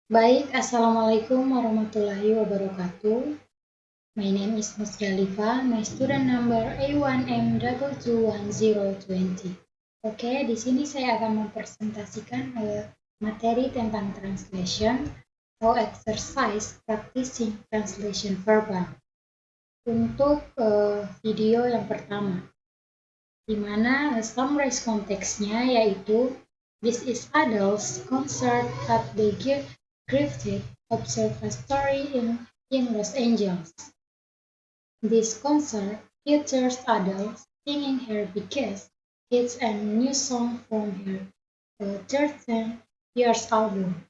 Baik, Assalamualaikum warahmatullahi wabarakatuh. My name is Ms. Galifa. My student number A1M2212020. Oke, di sini saya akan mempresentasikan materi tentang translation atau exercise practicing translation verbal. Untuk video yang pertama, di mana summarize konteksnya yaitu this is Adele's concert at the Griffith Observatory in Los Angeles. This concert features Adele singing her biggest hits and new song from her 13 years album.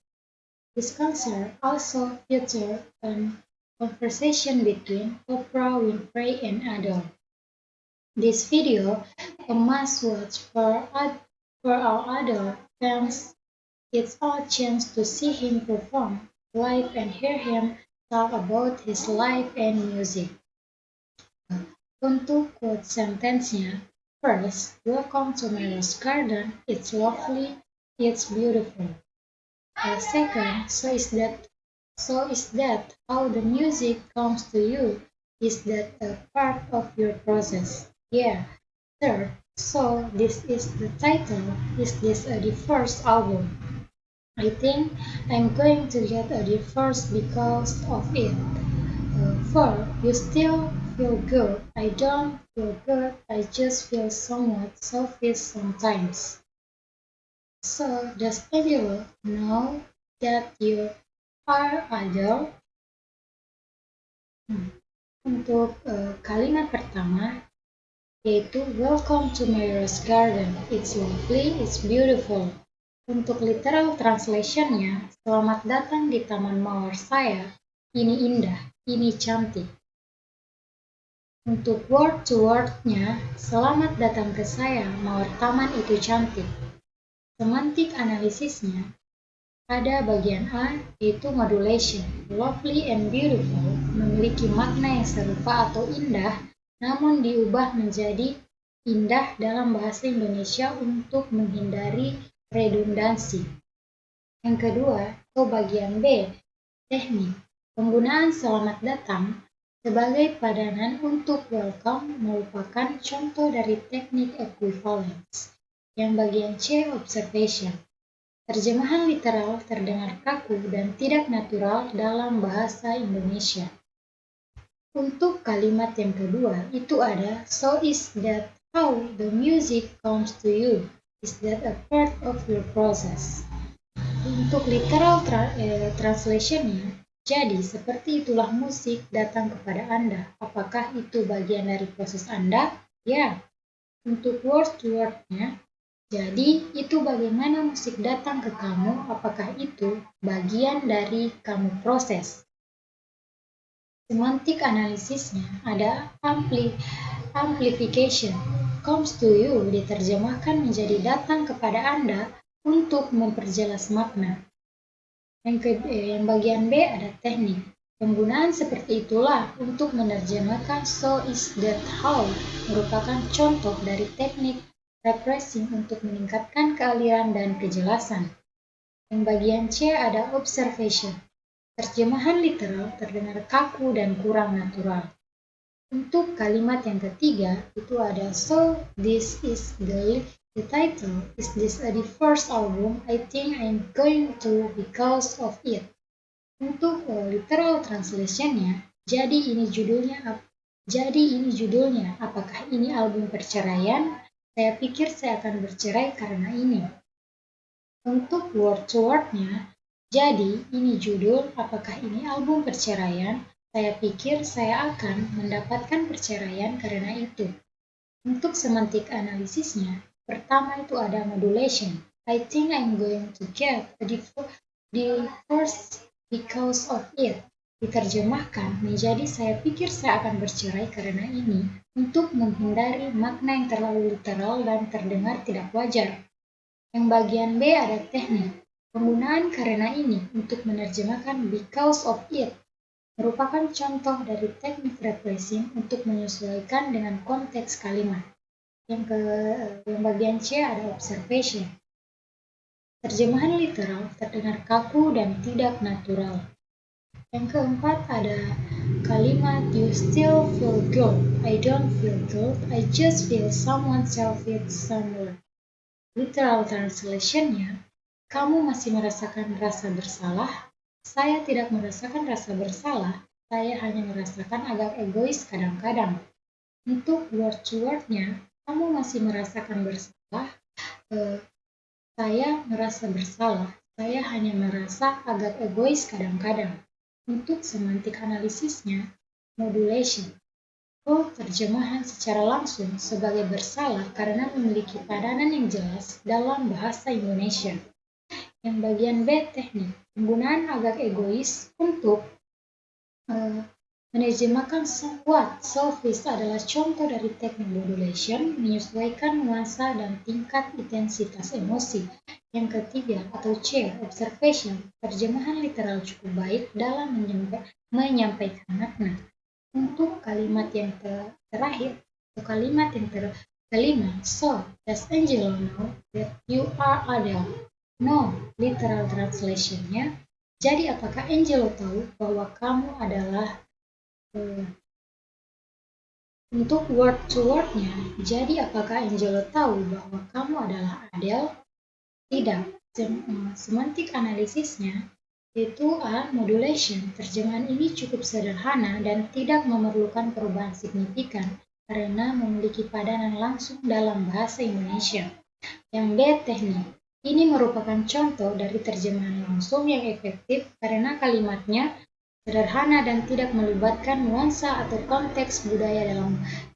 This concert also featured a conversation between Oprah Winfrey and Adele. This video, a must-watch for our Adele fans. It's our chance to see him perform live and hear him talk about his life and music. Untuk quote sentence-nya, first, welcome to my rose garden. It's lovely, it's beautiful. Second, so is that how the music comes to you? Is that a part of your process? Yeah. Third, so this is the title. Is this the first album? I think I'm going to get a divorce because of it. Four, you still feel good. I don't feel good. I just feel somewhat selfish sometimes. So, does anyone know that you are adult? Untuk kalimat pertama, yaitu welcome to my rose garden. It's lovely, it's beautiful. Untuk literal translation-nya, selamat datang di taman mawar saya. Ini indah, ini cantik. Untuk word to word-nya, selamat datang ke saya, mawar taman itu cantik. Semantik analisisnya, ada bagian A, yaitu modulation. Lovely and beautiful memiliki makna yang serupa atau indah, namun diubah menjadi indah dalam bahasa Indonesia untuk menghindari redundansi. Yang kedua, atau bagian B, teknik. Penggunaan selamat datang sebagai padanan untuk welcome merupakan contoh dari teknik equivalence. Yang bagian C, observation. Terjemahan literal terdengar kaku dan tidak natural dalam bahasa Indonesia. Untuk kalimat yang kedua, itu ada so is that how the music comes to you? Is that a part of your process? Untuk literal translation-nya, jadi seperti itulah musik datang kepada Anda. Apakah itu bagian dari proses Anda? Ya. Untuk word to word-nya, jadi itu bagaimana musik datang ke kamu, apakah itu bagian dari kamu proses? Semantik analisisnya ada amplification. Comes to you diterjemahkan menjadi datang kepada Anda untuk memperjelas makna. Yang bagian B ada teknik. Penggunaan seperti itulah untuk menerjemahkan so is that how merupakan contoh dari teknik repressing untuk meningkatkan kealiran dan kejelasan. Yang bagian C ada observation. Terjemahan literal terdengar kaku dan kurang natural. Untuk kalimat yang ketiga itu ada so this is the title. Is this the first album? I think I'm going to because of it. Untuk literal translation-nya, jadi ini judulnya. Apakah ini album perceraian? Saya pikir saya akan bercerai karena ini. Untuk word to word-nya, jadi ini judul, apakah ini album perceraian? Saya pikir saya akan mendapatkan perceraian karena itu. Untuk semantik analisisnya, pertama itu ada modulation. I think I'm going to get a divorce because of it. Diterjemahkan menjadi saya pikir saya akan bercerai karena ini untuk menghindari makna yang terlalu literal dan terdengar tidak wajar. Yang bagian B ada teknik. Penggunaan karena ini untuk menerjemahkan because of it merupakan contoh dari teknik repressing untuk menyesuaikan dengan konteks kalimat. Yang bagian C ada observation. terjemahan literal terdengar kaku dan tidak natural. Yang keempat ada kalimat you still feel guilt. I don't feel guilt, I just feel someone self it somewhere. Literal translation-nya, kamu masih merasakan rasa bersalah? Saya tidak merasakan rasa bersalah, saya hanya merasakan agak egois kadang-kadang. Untuk word-to-word-nya, kamu masih merasakan bersalah? Saya merasa bersalah, saya hanya merasa agak egois kadang-kadang. Untuk semantik analisisnya, modulation. Terjemahan secara langsung sebagai bersalah karena memiliki padanan yang jelas dalam bahasa Indonesia. Yang bagian B, teknik. Penggunaan agak egois untuk menerjemahkan what selfish adalah contoh dari teknik modulation, menyesuaikan nuansa dan tingkat intensitas emosi. Yang ketiga atau C, observation. Terjemahan literal cukup baik dalam menyampaikan makna. Untuk kalimat yang terakhir, atau kalimat yang kelima, so, does Angelo know that you are Adele? No, literal translation-nya, jadi apakah Angelo tahu bahwa kamu adalah untuk word-to-word-nya, jadi apakah Angelo tahu bahwa kamu adalah Adele? Tidak. Semantik analisisnya, yaitu A. Modulation. Terjemahan ini cukup sederhana dan tidak memerlukan perubahan signifikan karena memiliki padanan langsung dalam bahasa Indonesia. Yang B. Teknik. Ini merupakan contoh dari terjemahan langsung yang efektif karena kalimatnya sederhana dan tidak melibatkan nuansa atau konteks budaya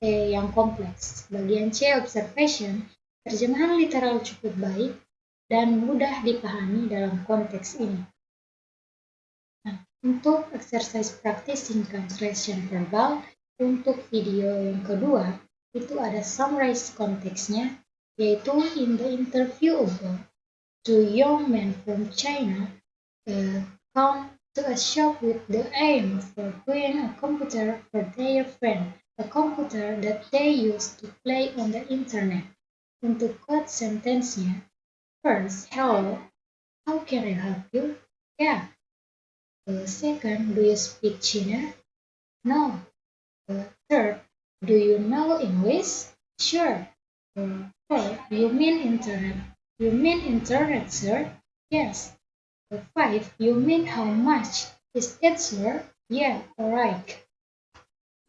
yang kompleks. Bagian C. Observation. Terjemahan literal cukup baik dan mudah dipahami dalam konteks ini. Nah, untuk exercise practicing translation verbal, untuk video yang kedua, itu ada summarize konteksnya, yaitu in the interview above, two young men from China come to a shop with the aim for buying a computer for their friend, a computer that they use to play on the internet. Untuk quote sentence-nya, first, hello, how can I help you? Yeah. Second, do you speak China? No. Third, do you know English? Sure. Fourth, you mean internet? You mean internet, sir? Yes. Five, you mean how much? Is it, sir? Yeah, alright.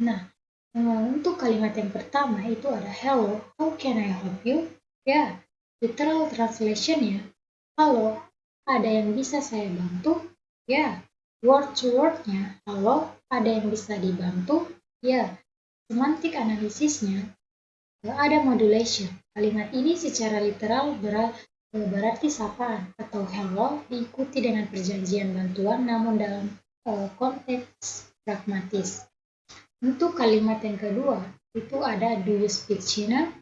Nah, untuk kalimat yang pertama itu ada hello, how can I help you? Ya, literal translation-nya, halo, ada yang bisa saya bantu? Ya, word to word-nya, halo, ada yang bisa dibantu? Ya, semantik analisisnya, ada modulation. Kalimat ini secara literal berarti sapaan atau hello diikuti dengan perjanjian bantuan namun dalam konteks pragmatis. Untuk kalimat yang kedua, itu ada do you speak China?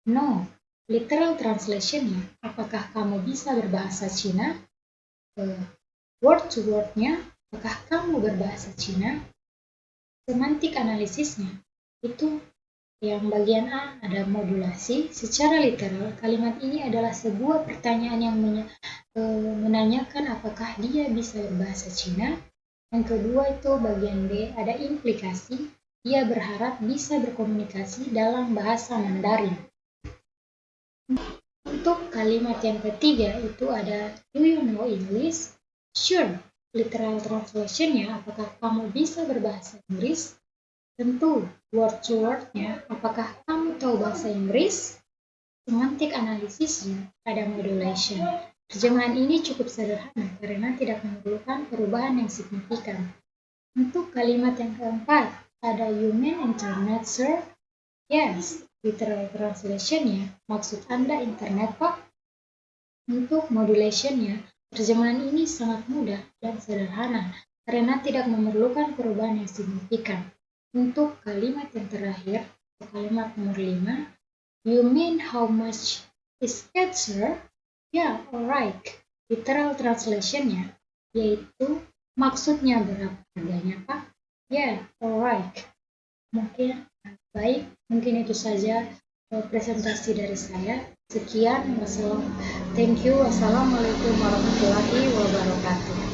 No. Literal translation-nya, apakah kamu bisa berbahasa Cina? Word to word-nya, apakah kamu berbahasa Cina? Semantik analisisnya, itu yang bagian A ada modulasi. Secara literal, kalimat ini adalah sebuah pertanyaan yang menanyakan apakah dia bisa berbahasa Cina. Yang kedua itu bagian B ada implikasi. Dia berharap bisa berkomunikasi dalam bahasa Mandarin. Untuk kalimat yang ketiga itu ada do you know English? Sure. Literal translation-nya, apakah kamu bisa berbahasa Inggris? Tentu. Word to word-nya, apakah kamu tahu bahasa Inggris? Semantik analisisnya ada modulation. Terjemahan ini cukup sederhana karena tidak memerlukan perubahan yang signifikan. Untuk kalimat yang keempat, ada you mean internet, sir? Yes, literal translation-nya, maksud Anda internet, Pak? Untuk modulation-nya, terjemahan ini sangat mudah dan sederhana karena tidak memerlukan perubahan yang signifikan. Untuk kalimat yang terakhir, kalimat nomor 5, you mean how much is it, sir? Yeah, alright. Literal translation-nya, yaitu maksudnya berapa harganya, Pak? Yeah, alright. Mungkin itu saja presentasi dari saya. Sekian, wassalam. Thank you. Wassalamualaikum warahmatullahi wabarakatuh.